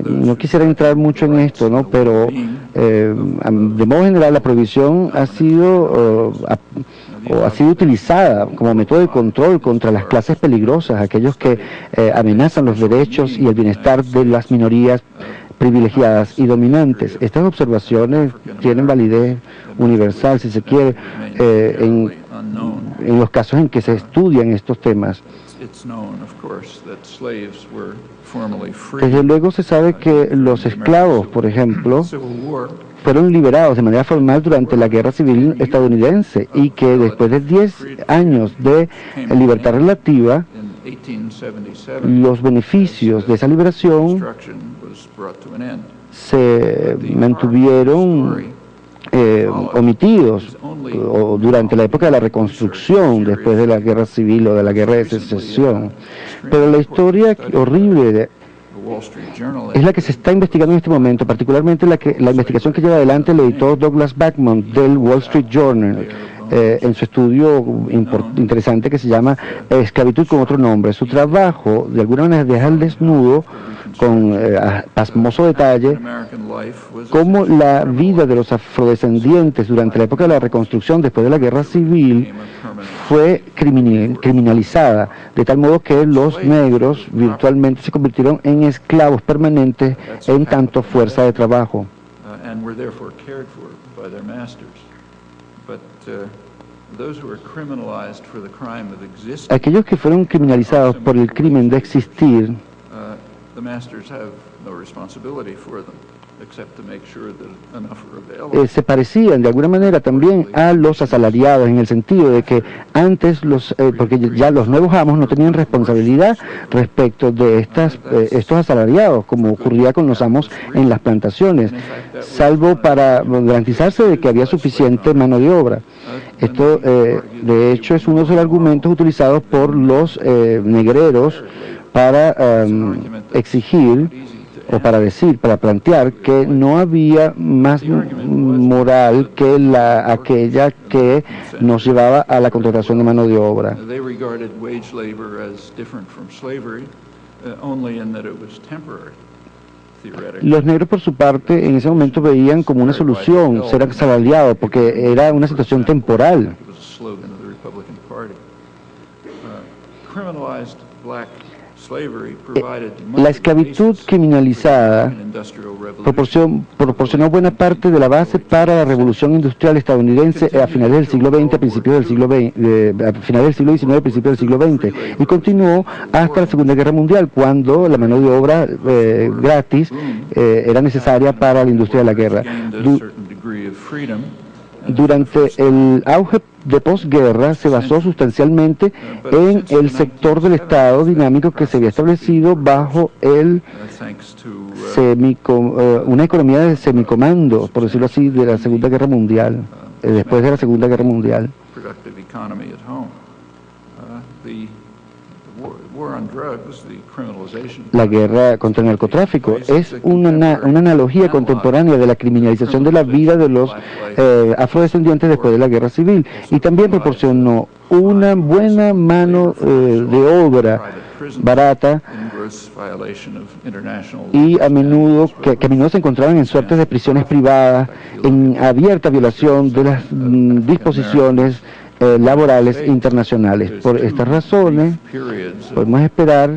No quisiera entrar mucho en esto, ¿no? Pero de modo general la prohibición ha sido utilizada como método de control contra las clases peligrosas, aquellos que amenazan los derechos y el bienestar de las minorías privilegiadas y dominantes. Estas observaciones tienen validez universal, si se quiere, en los casos en que se estudian estos temas. Desde luego se sabe que los esclavos, por ejemplo, fueron liberados de manera formal durante la Guerra Civil estadounidense y que después de 10 años de libertad relativa, los beneficios de esa liberación se mantuvieron omitidos durante la época de la reconstrucción, después de la Guerra Civil o de la Guerra de Secesión. Pero la historia horrible es la que se está investigando en este momento, particularmente la investigación que lleva adelante el editor Douglas Bachman del Wall Street Journal, en su estudio interesante que se llama Esclavitud con otro nombre. Su trabajo, de alguna manera, deja al desnudo, con pasmoso detalle, cómo la vida de los afrodescendientes durante la época de la reconstrucción, después de la Guerra Civil, fue criminalizada, de tal modo que los negros virtualmente se convirtieron en esclavos permanentes en tanto fuerza de trabajo. Aquellos que fueron criminalizados por el crimen de existir, se parecían de alguna manera también a los asalariados, en el sentido de que antes porque ya los nuevos amos no tenían responsabilidad respecto de estos asalariados, como ocurría con los amos en las plantaciones, salvo para garantizarse de que había suficiente mano de obra. Esto, de hecho, es uno de los argumentos utilizados por los negreros para exigir, o para plantear que no había más moral que aquella que nos llevaba a la contratación de mano de obra. Los negros, por su parte, en ese momento veían como una solución ser asalariados, porque era una situación temporal. La esclavitud criminalizada proporcionó buena parte de la base para la revolución industrial estadounidense a finales del siglo XX, a finales del siglo XIX, principios del siglo XX, y continuó hasta la Segunda Guerra Mundial, cuando la mano de obra gratis era necesaria para la industria de la guerra. Durante el auge de posguerra se basó sustancialmente en el sector del Estado dinámico que se había establecido bajo una economía de semicomando, por decirlo así, de la Segunda Guerra Mundial, después de la Segunda Guerra Mundial. La guerra contra el narcotráfico es una analogía contemporánea de la criminalización de la vida de los afrodescendientes después de la guerra civil, y también proporcionó una buena mano de obra barata y a menudo se encontraban en suertes de prisiones privadas en abierta violación de las disposiciones laborales internacionales. Por estas razones, podemos esperar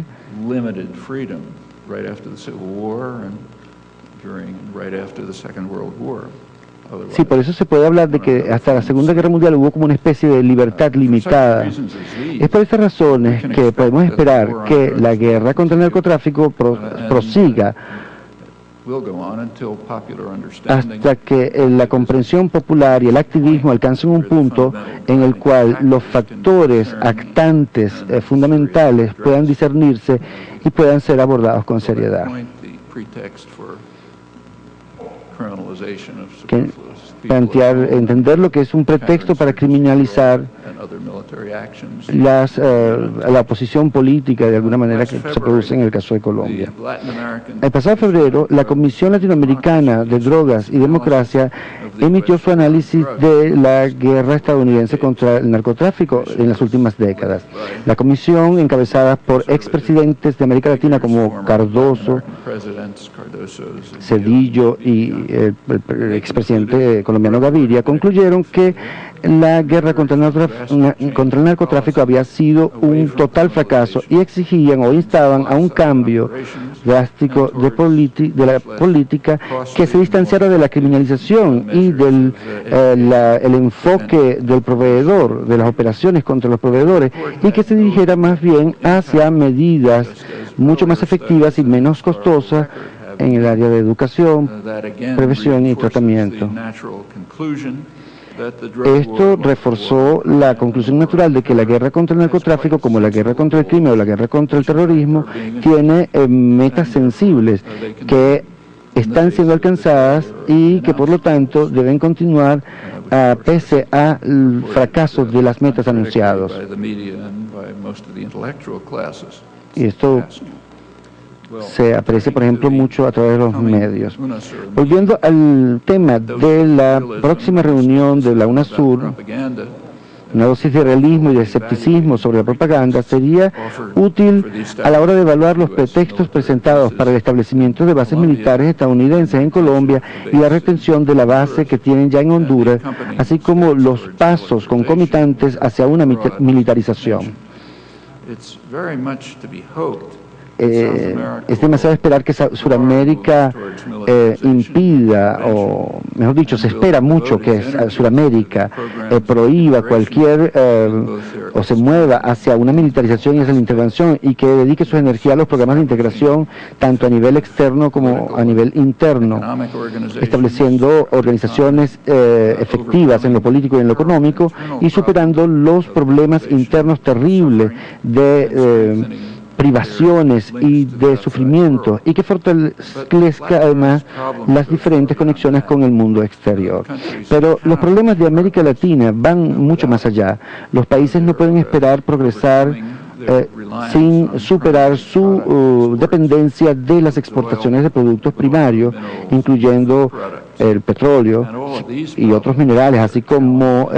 sí, por eso se puede hablar de que hasta la Segunda Guerra Mundial hubo como una especie de libertad limitada. Es por estas razones que podemos esperar que la guerra contra el narcotráfico prosiga hasta que la comprensión popular y el activismo alcancen un punto en el cual los factores actantes fundamentales puedan discernirse y puedan ser abordados con seriedad. que entender lo que es un pretexto para criminalizar la oposición política de alguna manera que se produce en el caso de Colombia. El pasado febrero, la Comisión Latinoamericana de Drogas y Democracia emitió su análisis de la guerra estadounidense contra el narcotráfico en las últimas décadas. La comisión, encabezada por expresidentes de América Latina como Cardoso, Cedillo y el expresidente colombiano Gaviria, concluyeron que la guerra contra el narcotráfico había sido un total fracaso y exigían o instaban a un cambio drástico de la política que se distanciara de la criminalización y del el enfoque del proveedor, de las operaciones contra los proveedores, y que se dirigiera más bien hacia medidas mucho más efectivas y menos costosas en el área de educación, prevención y tratamiento. Esto reforzó la conclusión natural de que la guerra contra el narcotráfico, como la guerra contra el crimen o la guerra contra el terrorismo, tiene metas sensibles que están siendo alcanzadas y que por lo tanto deben continuar pese al fracaso de las metas anunciadas. Y esto se aprecia, por ejemplo, mucho a través de los medios. Volviendo al tema de la próxima reunión de la UNASUR, una dosis de realismo y de escepticismo sobre la propaganda sería útil a la hora de evaluar los pretextos presentados para el establecimiento de bases militares estadounidenses en Colombia y la retención de la base que tienen ya en Honduras, así como los pasos concomitantes hacia una militarización. Es demasiado esperar que Sudamérica impida, o mejor dicho, se espera mucho que Sudamérica prohíba cualquier o se mueva hacia una militarización y hacia la intervención, y que dedique su energía a los programas de integración tanto a nivel externo como a nivel interno, estableciendo organizaciones efectivas en lo político y en lo económico y superando los problemas internos terribles de privaciones y de sufrimiento, y que fortalezca además las diferentes conexiones con el mundo exterior. Pero los problemas de América Latina van mucho más allá. Los países no pueden esperar progresar sin superar su dependencia de las exportaciones de productos primarios, incluyendo el petróleo y otros minerales, así como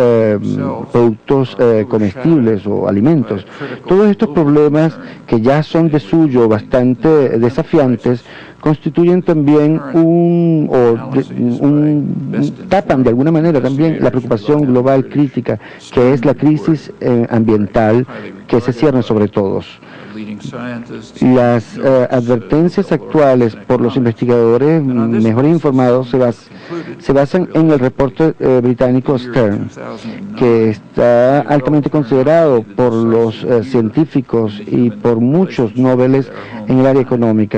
productos comestibles o alimentos. Todos estos problemas, que ya son de suyo bastante desafiantes, constituyen también tapan de alguna manera también la preocupación global crítica, que es la crisis ambiental que se cierne sobre todos. Las advertencias actuales por los investigadores mejor informados se basan en el reporte británico Stern, que está altamente considerado por los científicos y por muchos Nobeles en el área económica.